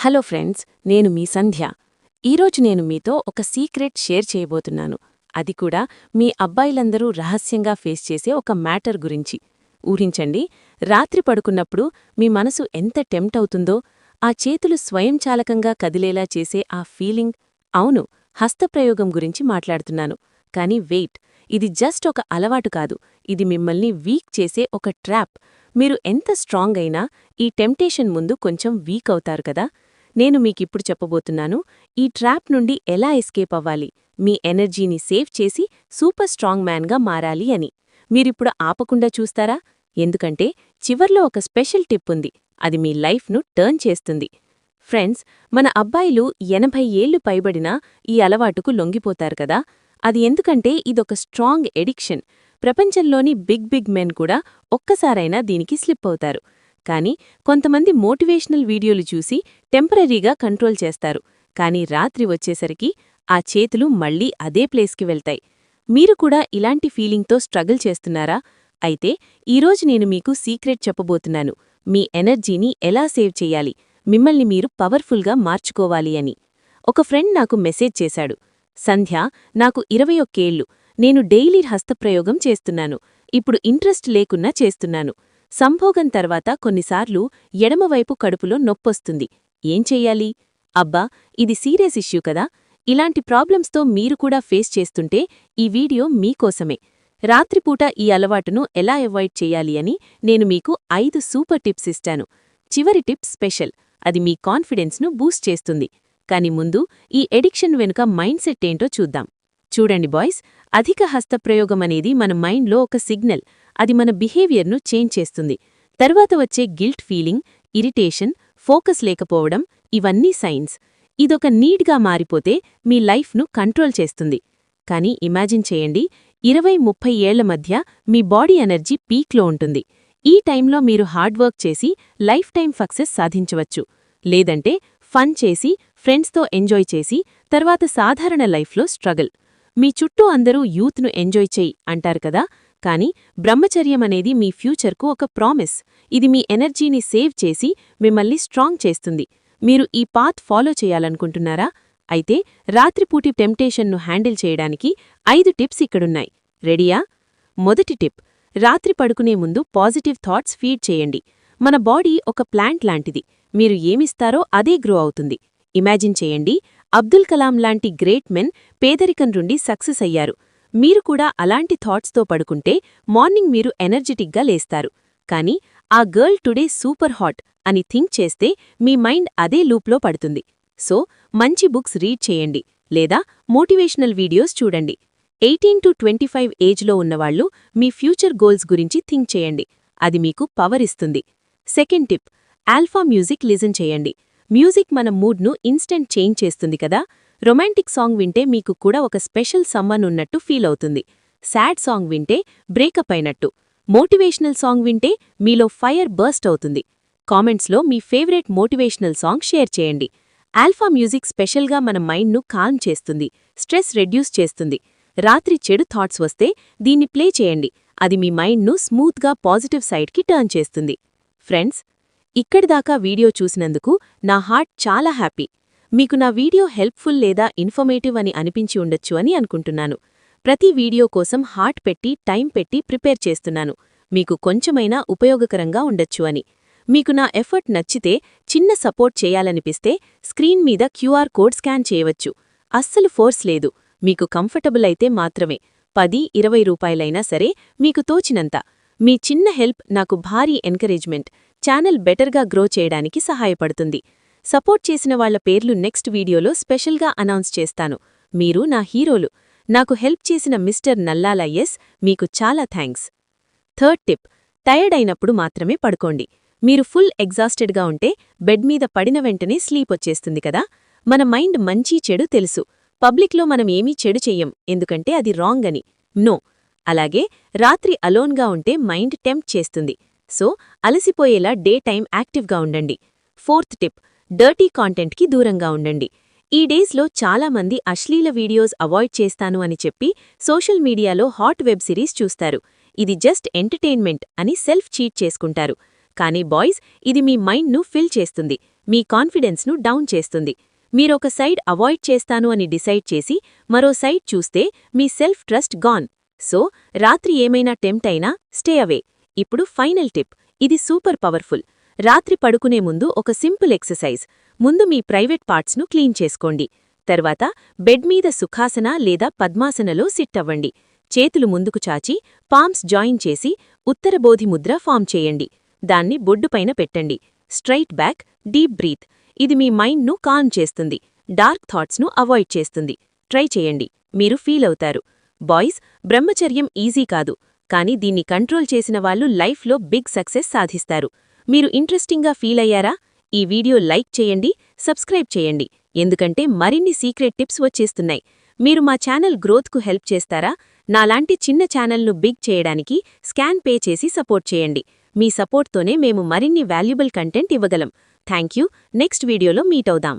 Hello friends, నేను మీ సంధ్య. ఈరోజు నేను మీతో ఒక సీక్రెట్ షేర్ చేయబోతున్నాను. అది కూడా మీ అబ్బాయిలందరూ రహస్యంగా ఫేస్ చేసే ఒక మ్యాటర్ గురించి. ఊహించండి, రాత్రి పడుకున్నప్పుడు మీ మనసు ఎంత టెంప్ట్ అవుతుందో, ఆ చేతులు స్వయంచాలకంగా కదిలేలా చేసే ఆ ఫీలింగ్. అవును, హస్తప్రయోగం గురించి మాట్లాడుతున్నాను. కానీ వెయిట్, ఇది జస్ట్ ఒక అలవాటు కాదు, ఇది మిమ్మల్ని వీక్ చేసే ఒక ట్రాప్. మీరు ఎంత స్ట్రాంగ్ అయినా ఈ టెంప్టేషన్ ముందు కొంచెం వీక్ అవుతారు కదా. నేను మీకిప్పుడు చెప్పబోతున్నాను, ఈ ట్రాప్ నుండి ఎలా ఎస్కేప్ అవ్వాలి, మీ ఎనర్జీని సేవ్ చేసి సూపర్ స్ట్రాంగ్ మ్యాన్గా మారాలి అని. మీరిప్పుడు ఆపకుండా చూస్తారా? ఎందుకంటే చివర్లో ఒక స్పెషల్ టిప్ ఉంది, అది మీ లైఫ్ను టర్న్ చేస్తుంది. ఫ్రెండ్స్, మన అబ్బాయిలు 80 ఏళ్లు పైబడినా ఈ అలవాటుకు లొంగిపోతారు కదా. అది ఎందుకంటే ఇదొక స్ట్రాంగ్ ఎడిక్షన్. ప్రపంచంలోని బిగ్ మెన్ కూడా ఒక్కసారైనా దీనికి స్లిప్ అవుతారు. కానీ కొంతమంది మోటివేషనల్ వీడియోలు చూసి టెంపరరీగా కంట్రోల్ చేస్తారు, కానీ రాత్రి వచ్చేసరికి ఆ చేతులు మళ్లీ అదే ప్లేస్కి వెళ్తాయి. మీరు కూడా ఇలాంటి ఫీలింగ్తో స్ట్రగుల్ చేస్తున్నారా? అయితే ఈరోజు నేను మీకు సీక్రెట్ చెప్పబోతున్నాను, మీ ఎనర్జీని ఎలా సేవ్ చెయ్యాలి, మిమ్మల్ని మీరు పవర్ఫుల్గా మార్చుకోవాలి అని. ఒక ఫ్రెండ్ నాకు మెసేజ్ చేశాడు, సంధ్య, నాకు 21 ఏళ్లు, నేను డైలీ హస్తప్రయోగం చేస్తున్నాను, ఇప్పుడు ఇంట్రెస్ట్ లేకున్నా చేస్తున్నాను. సంభోగం తర్వాత కొన్నిసార్లు ఎడమవైపు కడుపులో నొప్పొస్తుంది, ఏం చెయ్యాలి? అబ్బా, ఇది సీరియస్ ఇష్యూ కదా. ఇలాంటి ప్రాబ్లమ్స్తో మీరు కూడా ఫేస్ చేస్తుంటే ఈ వీడియో మీకోసమే. రాత్రిపూట ఈ అలవాటును ఎలా అవాయిడ్ చెయ్యాలి అని నేను మీకు 5 సూపర్ టిప్స్ ఇస్తాను. చివరి టిప్ స్పెషల్, అది మీ కాన్ఫిడెన్స్ను బూస్ట్ చేస్తుంది. కాని ముందు ఈ ఎడిక్షన్ వెనుక మైండ్ సెట్ ఏంటో చూద్దాం. చూడండి బాయ్స్, అధిక హస్తప్రయోగమనేది మన మైండ్లో ఒక సిగ్నల్. అది మన బిహేవియర్ను చేంజ్ చేస్తుంది. తర్వాత వచ్చే గిల్ట్ ఫీలింగ్, ఇరిటేషన్, ఫోకస్ లేకపోవడం, ఇవన్నీ సైన్స్. ఇదొక నీడ్గా మారిపోతే మీ లైఫ్ను కంట్రోల్ చేస్తుంది. కానీ ఇమాజిన్ చేయండి, 20-30 ఏళ్ల మధ్య మీ బాడీ ఎనర్జీ పీక్లో ఉంటుంది. ఈ టైంలో మీరు హార్డ్ వర్క్ చేసి లైఫ్ టైం సక్సెస్ సాధించవచ్చు. లేదంటే ఫన్ చేసి, ఫ్రెండ్స్తో ఎంజాయ్ చేసి, తర్వాత సాధారణ లైఫ్లో స్ట్రగల్. మీ చుట్టూ అందరూ యూత్ను ఎంజాయ్ చెయ్యి అంటారు కదా, కానీ బ్రహ్మచర్యమనేది మీ ఫ్యూచర్కు ఒక ప్రామిస్. ఇది మీ ఎనర్జీని సేవ్ చేసి మిమ్మల్ని స్ట్రాంగ్ చేస్తుంది. మీరు ఈ పాత్ ఫాలో చేయాలనుకుంటున్నారా? అయితే రాత్రిపూటి టెంప్టేషన్ను హ్యాండిల్ చేయడానికి 5 టిప్స్ ఇక్కడున్నాయి. రెడీయా? మొదటి టిప్, రాత్రి పడుకునే ముందు పాజిటివ్ థాట్స్ ఫీడ్ చేయండి. మన బాడీ ఒక ప్లాంట్ లాంటిది, మీరు ఏమిస్తారో అదే గ్రో అవుతుంది. ఇమాజిన్ చేయండి, అబ్దుల్ కలాం లాంటి గ్రేట్ మెన్ పేదరికం నుండి సక్సెస్ అయ్యారు. మీరు కూడా అలాంటి థాట్స్తో పడుకుంటే మార్నింగ్ మీరు ఎనర్జెటిక్గా లేస్తారు. కానీ ఆ గర్ల్ టుడే సూపర్ హాట్ అని థింక్ చేస్తే మీ మైండ్ అదే లూప్లో పడుతుంది. సో మంచి బుక్స్ రీడ్ చేయండి, లేదా మోటివేషనల్ వీడియోస్ చూడండి. 18-25 ఏజ్లో ఉన్నవాళ్లు మీ ఫ్యూచర్ గోల్స్ గురించి థింక్ చేయండి, అది మీకు పవర్ ఇస్తుంది. Second tip, alpha music listen చేయండి. మ్యూజిక్ మన మూడ్ను ఇన్స్టెంట్ చేంజ్ చేస్తుంది కదా. రొమాంటిక్ సాంగ్ వింటే మీకు కూడా ఒక స్పెషల్ సమ్మన్ ఉన్నట్టు ఫీల్ అవుతుంది. సాడ్ సాంగ్ వింటే బ్రేకప్ అయినట్టు. మోటివేషనల్ సాంగ్ వింటే మీలో ఫైర్ బర్స్ట్ అవుతుంది. కామెంట్స్లో మీ ఫేవరెట్ మోటివేషనల్ సాంగ్ షేర్ చేయండి. ఆల్ఫా మ్యూజిక్ స్పెషల్గా మన మైండ్ను కాల్మ్ చేస్తుంది, స్ట్రెస్ రెడ్యూస్ చేస్తుంది. రాత్రి చెడు థాట్స్ వస్తే దీన్ని ప్లే చేయండి, అది మీ మైండ్ను స్మూత్గా పాజిటివ్ సైడ్కి టర్న్ చేస్తుంది. ఫ్రెండ్స్, ఇక్కడిదాకా వీడియో చూసినందుకు నా హార్ట్ చాలా హ్యాపీ. మీకు నా వీడియో హెల్ప్ఫుల్ లేదా ఇన్ఫర్మేటివ్ అని అనిపించి ఉండొచ్చు అని అనుకుంటున్నాను. ప్రతి వీడియో కోసం హార్ట్ పెట్టి టైం పెట్టి ప్రిపేర్ చేస్తున్నాను, మీకు కొంచెమైనా ఉపయోగకరంగా ఉండొచ్చు అని. మీకు నా ఎఫర్ట్ నచ్చితే, చిన్న సపోర్ట్ చేయాలనిపిస్తే స్క్రీన్ మీద క్యూఆర్ కోడ్ స్కాన్ చేయవచ్చు. అస్సలు ఫోర్స్ లేదు, మీకు కంఫర్టబుల్ అయితే మాత్రమే. 10-20 రూపాయలైనా సరే, మీకు తోచినంత. మీ చిన్న హెల్ప్ నాకు భారీ ఎంకరేజ్మెంట్, ఛానల్ బెటర్గా గ్రో చేయడానికి సహాయపడుతుంది. సపోర్ట్ చేసిన వాళ్ల పేర్లు నెక్స్ట్ వీడియోలో స్పెషల్గా అనౌన్స్ చేస్తాను. మీరు నా హీరోలు. నాకు హెల్ప్ చేసిన మిస్టర్ నల్లాల ఎస్, మీకు చాలా థ్యాంక్స్. థర్డ్ టిప్, టైర్డ్ అయినప్పుడు మాత్రమే పడుకోండి. మీరు ఫుల్ ఎగ్జాస్టెడ్గా ఉంటే బెడ్ మీద పడిన వెంటనే స్లీప్ వచ్చేస్తుంది కదా. మన మైండ్ మంచి చెడు తెలుసు. పబ్లిక్లో మనం ఏమీ చెడు చెయ్యం, ఎందుకంటే అది రాంగ్ అని. నో. అలాగే రాత్రి అలోన్గా ఉంటే మైండ్ టెంప్ట్ చేస్తుంది. సో అలసిపోయేలా డే టైం యాక్టివ్గా ఉండండి. ఫోర్త్ టిప్, డర్టీ కాంటెంట్కి దూరంగా ఉండండి. ఈ డేస్లో చాలామంది అశ్లీల వీడియోస్ అవాయిడ్ చేస్తాను అని చెప్పి సోషల్ మీడియాలో హాట్ వెబ్ సిరీస్ చూస్తారు. ఇది జస్ట్ ఎంటర్టైన్మెంట్ అని సెల్ఫ్ చీట్ చేసుకుంటారు. కానీ బాయ్స్, ఇది మీ మైండ్ను ఫిల్ చేస్తుంది. మీ కాన్ఫిడెన్స్ను డౌన్ చేస్తుంది. మీరొక సైడ్ అవాయిడ్ చేస్తాను అని డిసైడ్ చేసి మరో సైడ్ చూస్తే మీ సెల్ఫ్ ట్రస్ట్ గాన్. సో రాత్రి ఏమైనా టెంప్ట్ అయినా స్టే అవే. ఇప్పుడు ఫైనల్ టిప్, ఇది సూపర్ పవర్ఫుల్. రాత్రి పడుకునే ముందు ఒక సింపుల్ ఎక్సర్సైజ్. ముందు మీ ప్రైవేట్ పార్ట్స్ను క్లీన్ చేసుకోండి. తర్వాత బెడ్ మీద సుఖాసన లేదా పద్మాసనలో సిట్ అవ్వండి. చేతులు ముందుకు చాచి పామ్స్ జాయిన్ చేసి ఉత్తరబోధి ముద్ర ఫామ్ చేయండి. దాన్ని బొడ్డుపైన పెట్టండి. Straight back, deep breath. ఇది మీ మైండ్ను కామ్ చేస్తుంది, డార్క్ థాట్స్ను అవాయిడ్ చేస్తుంది. ట్రై చేయండి, మీరు ఫీల్ అవుతారు. బాయ్స్, బ్రహ్మచర్యం ఈజీ కాదు, కానీ దీన్ని కంట్రోల్ చేసిన వాళ్ళు లైఫ్లో బిగ్ సక్సెస్ సాధిస్తారు. మీరు ఇంట్రెస్టింగ్గా ఫీల్ అయ్యారా? ఈ వీడియో లైక్ చేయండి, సబ్స్క్రైబ్ చేయండి, ఎందుకంటే మరిన్ని సీక్రెట్ టిప్స్ వచ్చేస్తున్నాయి. మీరు మా ఛానల్ గ్రోత్కు హెల్ప్ చేస్తారా? నాలాంటి చిన్న ఛానల్ను బిగ్ చేయడానికి స్కాన్ పే చేసి సపోర్ట్ చేయండి. మీ సపోర్ట్తోనే మేము మరిన్ని వాల్యుబుల్ కంటెంట్ ఇవ్వగలం. Thank you. నెక్స్ట్ వీడియోలో మీట్ అవుదాం.